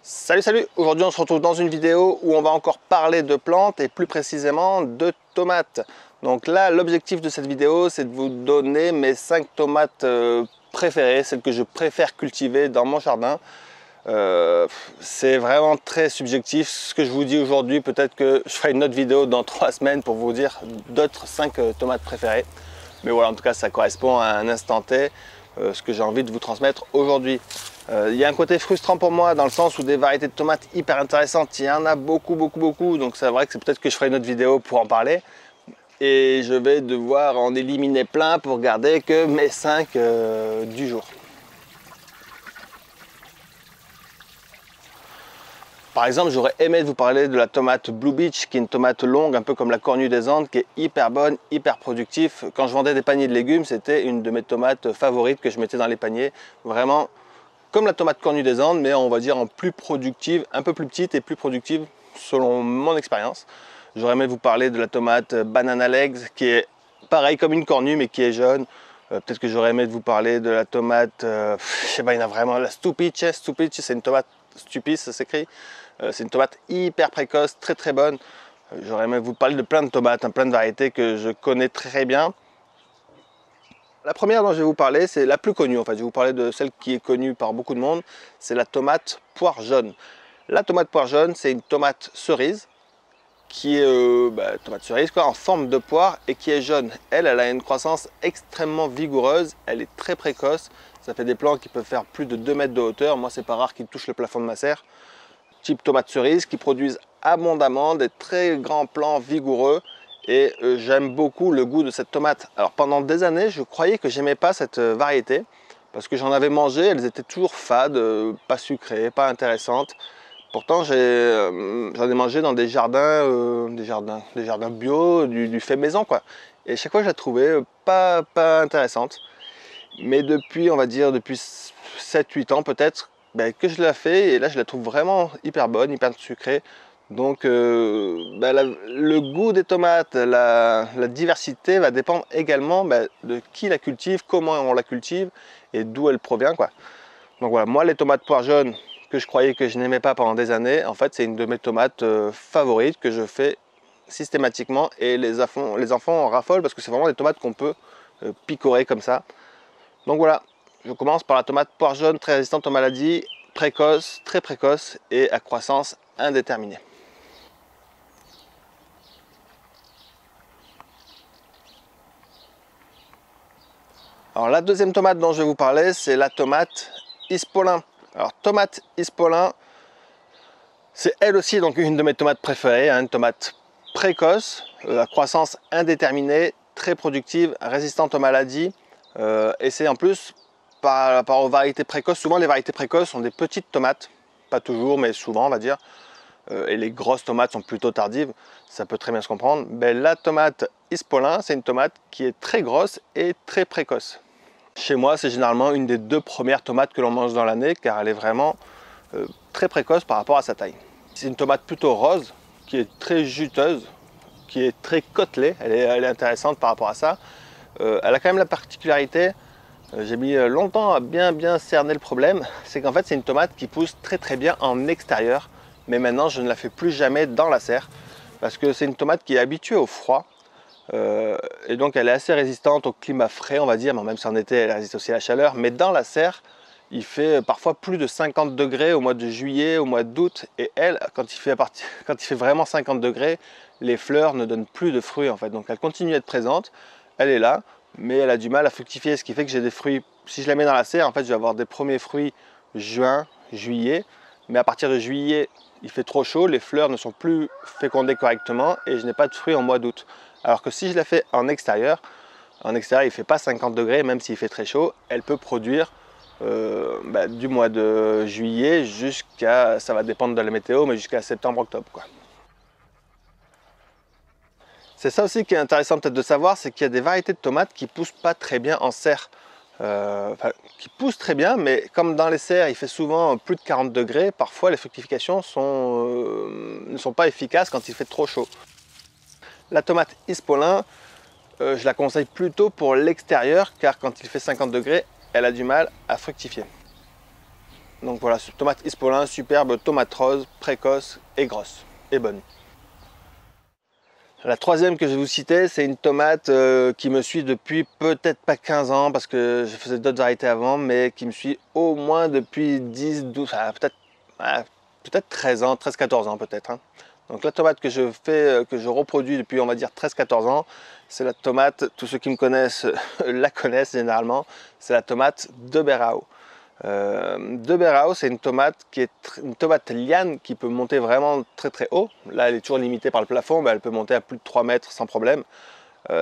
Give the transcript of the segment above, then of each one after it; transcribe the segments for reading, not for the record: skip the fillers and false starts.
Salut! Aujourd'hui on se retrouve dans une vidéo où on va encore parler de plantes et plus précisément de tomates. Donc là l'objectif de cette vidéo c'est de vous donner mes 5 tomates préférées, celles que je préfère cultiver dans mon jardin. C'est vraiment très subjectif ce que je vous dis aujourd'hui, peut-être que je ferai une autre vidéo dans 3 semaines pour vous dire d'autres 5 tomates préférées. Mais voilà, en tout cas ça correspond à un instant T, ce que j'ai envie de vous transmettre aujourd'hui. Il y a un côté frustrant pour moi dans le sens où des variétés de tomates hyper intéressantes, il y en a beaucoup, donc c'est vrai que c'est peut-être que je ferai une autre vidéo pour en parler. Et je vais devoir en éliminer plein pour garder que mes 5 du jour. Par exemple, j'aurais aimé vous parler de la tomate Blue Beach, qui est une tomate longue, un peu comme la cornue des Andes, qui est hyper bonne, hyper productive. Quand je vendais des paniers de légumes, c'était une de mes tomates favorites que je mettais dans les paniers. Vraiment comme la tomate cornue des Andes, mais on va dire en plus productive, un peu plus petite et plus productive selon mon expérience. J'aurais aimé vous parler de la tomate Banana Legs, qui est pareil comme une cornue, mais qui est jaune. Peut-être que j'aurais aimé vous parler de la tomate, je sais pas, il y en a vraiment, la Stupice. Stupice, c'est une tomate, Stupice, ça s'écrit. C'est une tomate hyper précoce, très bonne. J'aurais aimé vous parler de plein de tomates, plein de variétés que je connais très bien. La première dont je vais vous parler, c'est la plus connue. En fait, je vais vous parler de celle qui est connue par beaucoup de monde. C'est la tomate poire jaune. La tomate poire jaune, c'est une tomate cerise qui est tomate cerise quoi, en forme de poire et qui est jaune. Elle a une croissance extrêmement vigoureuse. Elle est très précoce. Ça fait des plants qui peuvent faire plus de 2 mètres de hauteur. Moi, c'est pas rare qu'ils touchent le plafond de ma serre. Type tomate cerise qui produisent abondamment des très grands plants vigoureux. Et j'aime beaucoup le goût de cette tomate. Alors pendant des années, je croyais que j'aimais pas cette variété parce que j'en avais mangé, elles étaient toujours fades, pas sucrées, pas intéressantes. Pourtant, j'en ai mangé dans des jardins bio, du fait maison quoi. Et chaque fois, je la trouvais pas intéressante. Mais depuis, on va dire, depuis 7-8 ans peut-être, que je la fais et là, je la trouve vraiment hyper bonne, hyper sucrée. Donc le goût des tomates, la diversité va dépendre également de qui la cultive, comment on la cultive et d'où elle provient quoi. Donc voilà, moi les tomates poire jaune que je croyais que je n'aimais pas pendant des années, en fait c'est une de mes tomates favorites que je fais systématiquement et les enfants en raffolent parce que c'est vraiment des tomates qu'on peut picorer comme ça. Donc voilà, je commence par la tomate poire jaune très résistante aux maladies, précoce, très précoce et à croissance indéterminée. Alors la deuxième tomate dont je vais vous parler, c'est la tomate Ispolin. Alors tomate Ispolin, c'est elle aussi donc une de mes tomates préférées, une tomate précoce, à croissance indéterminée, très productive, résistante aux maladies. Et c'est en plus par rapport aux variétés précoces, souvent les variétés précoces sont des petites tomates, pas toujours mais souvent on va dire. Et les grosses tomates sont plutôt tardives, ça peut très bien se comprendre. La tomate Ispolin, c'est une tomate qui est très grosse et très précoce. Chez moi, c'est généralement une des 2 premières tomates que l'on mange dans l'année car elle est vraiment très précoce par rapport à sa taille. C'est une tomate plutôt rose qui est très juteuse, qui est très côtelée, elle est intéressante par rapport à ça. Elle a quand même la particularité, j'ai mis longtemps à bien cerner le problème, c'est qu'en fait c'est une tomate qui pousse très bien en extérieur, mais maintenant je ne la fais plus jamais dans la serre parce que c'est une tomate qui est habituée au froid. Et donc elle est assez résistante au climat frais on va dire, même si en été elle résiste aussi à la chaleur, mais dans la serre il fait parfois plus de 50 degrés au mois de juillet, au mois d'août, et elle, quand il fait vraiment 50 degrés, les fleurs ne donnent plus de fruits en fait, donc elle continue à être présente, elle est là, mais elle a du mal à fructifier, ce qui fait que j'ai des fruits, si je la mets dans la serre en fait je vais avoir des premiers fruits juin, juillet, mais à partir de juillet il fait trop chaud, les fleurs ne sont plus fécondées correctement et je n'ai pas de fruits en mois d'août. Alors que si je la fais en extérieur il ne fait pas 50 degrés, même s'il fait très chaud, elle peut produire du mois de juillet jusqu'à, ça va dépendre de la météo, mais jusqu'à septembre-octobre quoi. C'est ça aussi qui est intéressant peut-être de savoir, c'est qu'il y a des variétés de tomates qui poussent pas très bien en serre. Qui poussent très bien, mais comme dans les serres il fait souvent plus de 40 degrés, parfois les fructifications ne sont pas efficaces quand il fait trop chaud. La tomate Ispolin, je la conseille plutôt pour l'extérieur car quand il fait 50 degrés, elle a du mal à fructifier. Donc voilà, tomate Ispolin, superbe tomate rose, précoce et grosse et bonne. La troisième que je vais vous citer, c'est une tomate qui me suit depuis peut-être pas 15 ans parce que je faisais d'autres variétés avant, mais qui me suit au moins depuis 10, 12, peut-être 13 ans, 13-14 ans peut-être. Hein. Donc la tomate que je fais, que je reproduis depuis on va dire 13-14 ans, c'est la tomate, tous ceux qui me connaissent la connaissent généralement, c'est la tomate de Berau. De Berau, c'est une tomate qui est une tomate liane qui peut monter vraiment très très haut. Là, elle est toujours limitée par le plafond, mais elle peut monter à plus de 3 mètres sans problème.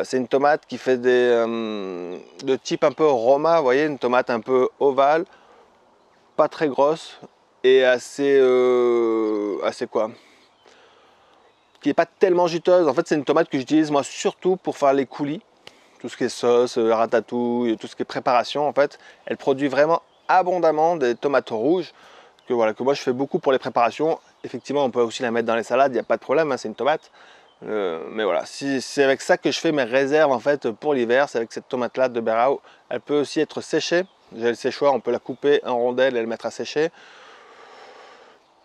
C'est une tomate qui fait de type un peu Roma, vous voyez, une tomate un peu ovale, pas très grosse et assez quoi, qui n'est pas tellement juteuse. En fait, c'est une tomate que j'utilise moi surtout pour faire les coulis, tout ce qui est sauce, ratatouille, tout ce qui est préparation. En fait, elle produit vraiment abondamment des tomates rouges que moi je fais beaucoup pour les préparations. Effectivement, on peut aussi la mettre dans les salades, il n'y a pas de problème, hein, c'est une tomate. Mais voilà, c'est avec ça que je fais mes réserves en fait pour l'hiver. C'est avec cette tomate là de Berau. Elle peut aussi être séchée. J'ai le séchoir, on peut la couper en rondelles et la mettre à sécher.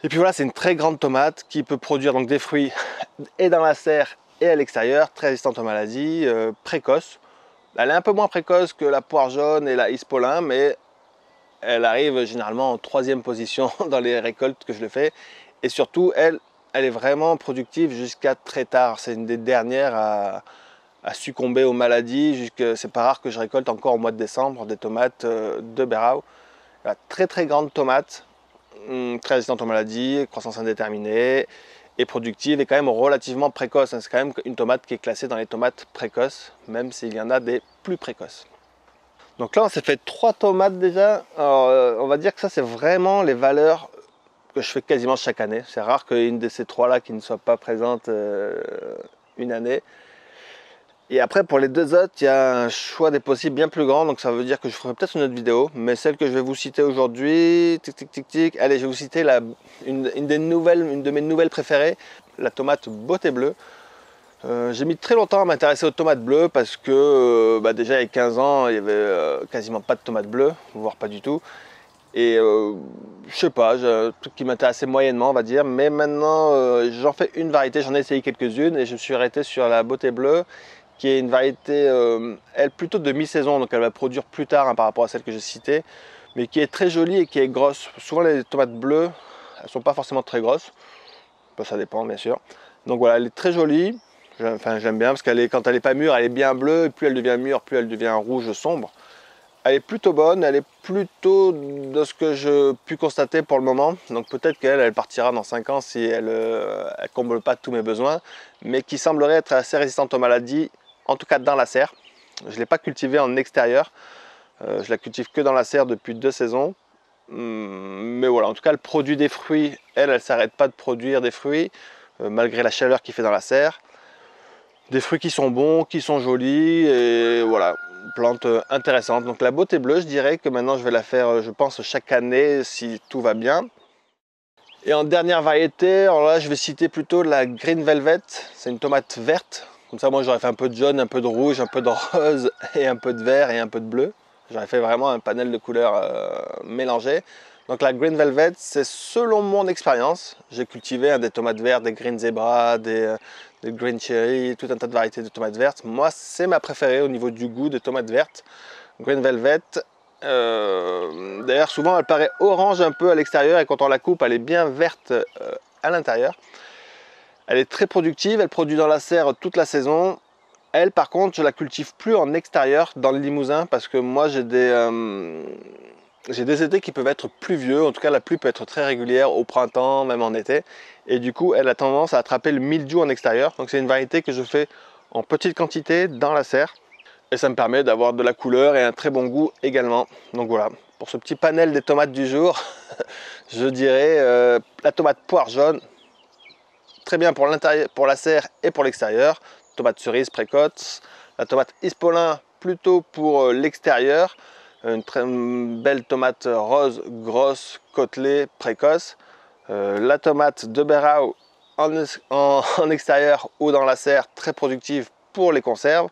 Et puis voilà, c'est une très grande tomate qui peut produire donc des fruits et dans la serre et à l'extérieur, très résistante aux maladies, précoce. Elle est un peu moins précoce que la poire jaune et la Ispolin, mais elle arrive généralement en 3e position dans les récoltes que je le fais. Et surtout, elle est vraiment productive jusqu'à très tard. C'est une des dernières à succomber aux maladies. C'est pas rare que je récolte encore au mois de décembre des tomates de Berau. Très très grande tomate, très résistante aux maladies, croissance indéterminée et productive et quand même relativement précoce. C'est quand même une tomate qui est classée dans les tomates précoces, même s'il y en a des plus précoces. Donc là, on s'est fait 3 tomates déjà. Alors, on va dire que ça, c'est vraiment les valeurs que je fais quasiment chaque année. C'est rare qu'une de ces 3-là qui ne soit pas présente une année. Et après, pour les 2 autres, il y a un choix des possibles bien plus grand. Donc ça veut dire que je ferai peut-être une autre vidéo. Mais celle que je vais vous citer aujourd'hui, allez, je vais vous citer une de mes nouvelles préférées, la tomate beauté bleue. J'ai mis très longtemps à m'intéresser aux tomates bleues parce que déjà il y a 15 ans il n'y avait quasiment pas de tomates bleues, voire pas du tout. Et je sais pas, j'ai un truc qui m'intéressait moyennement on va dire, mais maintenant j'en fais une variété, j'en ai essayé quelques-unes et je me suis arrêté sur la beauté bleue qui est une variété, elle plutôt de mi-saison, donc elle va produire plus tard hein, par rapport à celle que j'ai citée, mais qui est très jolie et qui est grosse. Souvent les tomates bleues, elles sont pas forcément très grosses, ça dépend bien sûr. Donc voilà, elle est très jolie. J'aime bien parce quand elle n'est pas mûre, elle est bien bleue, et plus elle devient mûre, plus elle devient rouge sombre. Elle est plutôt bonne, elle est plutôt de ce que je pu constater pour le moment. Donc peut-être qu'elle partira dans 5 ans si elle ne comble pas tous mes besoins, mais qui semblerait être assez résistante aux maladies, en tout cas dans la serre. Je ne l'ai pas cultivée en extérieur, je la cultive que dans la serre depuis 2 saisons. Mais voilà, en tout cas elle produit des fruits, elle ne s'arrête pas de produire des fruits, malgré la chaleur qu'il fait dans la serre. Des fruits qui sont bons, qui sont jolis, et voilà, plante intéressante. Donc la beauté bleue, je dirais que maintenant je vais la faire, je pense, chaque année si tout va bien. Et en dernière variété, alors là je vais citer plutôt la Green Velvet, c'est une tomate verte. Comme ça moi j'aurais fait un peu de jaune, un peu de rouge, un peu de rose, et un peu de vert et un peu de bleu. J'aurais fait vraiment un panel de couleurs mélangées. Donc la Green Velvet, c'est selon mon expérience, j'ai cultivé des tomates vertes, des Green Zebra, des Green Cherry, tout un tas de variétés de tomates vertes. Moi, c'est ma préférée au niveau du goût des tomates vertes. Green Velvet, d'ailleurs souvent elle paraît orange un peu à l'extérieur et quand on la coupe, elle est bien verte à l'intérieur. Elle est très productive, elle produit dans la serre toute la saison. Elle, par contre, je la cultive plus en extérieur dans le Limousin parce que moi j'ai des étés qui peuvent être pluvieux, en tout cas la pluie peut être très régulière au printemps, même en été. Et du coup, elle a tendance à attraper le mildiou en extérieur. Donc c'est une variété que je fais en petite quantité dans la serre. Et ça me permet d'avoir de la couleur et un très bon goût également. Donc voilà, pour ce petit panel des tomates du jour, je dirais la tomate poire jaune, très bien pour l'intérieur, pour la serre et pour l'extérieur. Tomate cerise précoce. La tomate Ispolin plutôt pour l'extérieur. Une très belle tomate rose, grosse, côtelée, précoce. La tomate de Berau en extérieur ou dans la serre, très productive pour les conserves.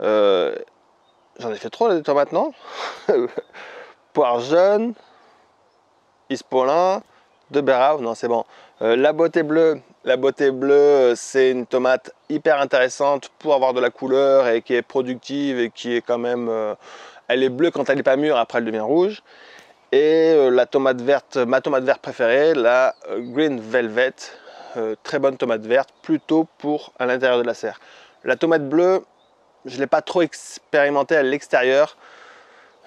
J'en ai fait trop des tomates, non? Poire jaune, Ispolin, de Berau, non c'est bon. La beauté bleue, c'est une tomate hyper intéressante pour avoir de la couleur et qui est productive et qui est quand même... elle est bleue quand elle n'est pas mûre, après elle devient rouge. Et la tomate verte, ma tomate verte préférée, la Green Velvet, très bonne tomate verte, plutôt pour à l'intérieur de la serre. La tomate bleue, je ne l'ai pas trop expérimenté à l'extérieur.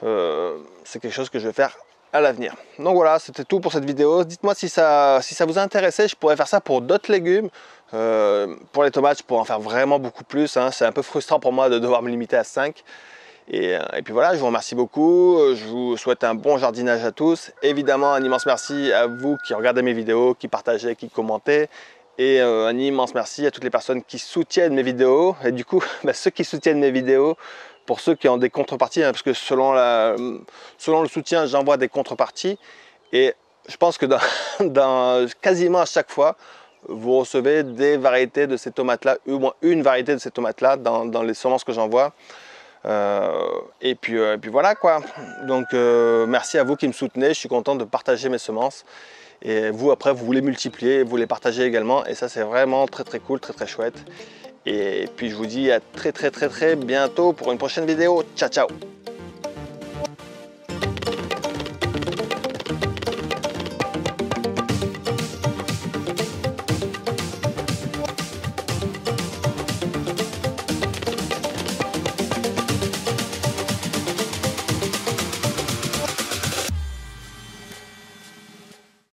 C'est quelque chose que je vais faire à l'avenir. Donc voilà, c'était tout pour cette vidéo. Dites-moi si ça vous a intéressé. Je pourrais faire ça pour d'autres légumes. Pour les tomates, je pourrais en faire vraiment beaucoup plus, hein. C'est un peu frustrant pour moi de devoir me limiter à 5. Et puis voilà, je vous remercie beaucoup. Je vous souhaite un bon jardinage à tous. Évidemment, un immense merci à vous qui regardez mes vidéos, qui partagez, qui commentez. Et un immense merci à toutes les personnes qui soutiennent mes vidéos. Et du coup, ceux qui soutiennent mes vidéos, pour ceux qui ont des contreparties, hein, parce que selon le soutien, j'envoie des contreparties. Et je pense que quasiment à chaque fois, vous recevez des variétés de ces tomates-là, ou au moins une variété de ces tomates-là dans les semences que j'envoie. Et puis voilà quoi. Donc merci à vous qui me soutenez. Je suis content de partager mes semences. Et vous après vous les multipliez, vous les partagez également. Et ça c'est vraiment très cool, très chouette. Et puis je vous dis à très bientôt pour une prochaine vidéo. Ciao ciao.